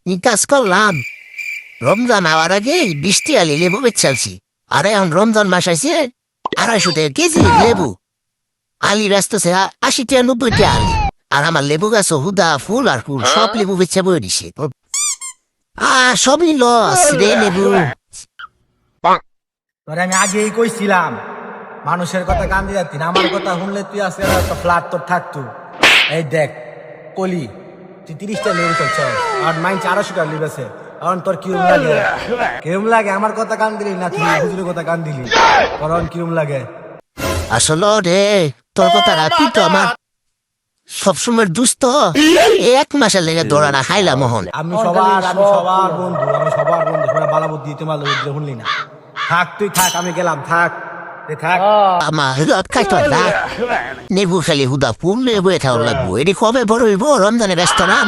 এই কাজ করলাম রমজান হওয়ার আগে 20 আলি লেবু বেচালছি আর এখন রমজান মাস আছে 250 টাকা কেজি লেবু আলি ব্যস্ত 80 টাকা 90 টাকা আলি আর আমার লেবু গাছ হুদা ফুল আর ফুল সব লেবু বেচা বয়ে দিছে সবই লস রে লেবু তোরে আমি আগেই কইছিলাম মানুষের কথা কান দিয়ে যাচ্ছি না আমার কথা শুনলে তুই আজকে একটা ফ্ল্যাট তোর থাকতো এই দেখ কলি তুই 30টা লেবু চলছ আর মাইন 400 টাকা লিবেছে এখন তোর কিরম লাগে কিরম লাগে আমার কথা কান দিলি না তুই হুজুরের কথা কান দিলি কারণ কিরম লাগে আসলে রে তোর কথা তুই তো আমার সবসময় দুস্থ 1 মাসের লেগে দৌড়ানা খাইলা মোহন আমি সবার বন্ধু সবাই বালা বুদ্ধি তোমার শুনলি না থাক তুই থাক আমি গেলাম থাক থাক আমার খাইতো না নেবু খালি হুদা ফুল লেবু এটাও লাগবো এটি কবে বড় হইব রমজানে ব্যস্ত নাম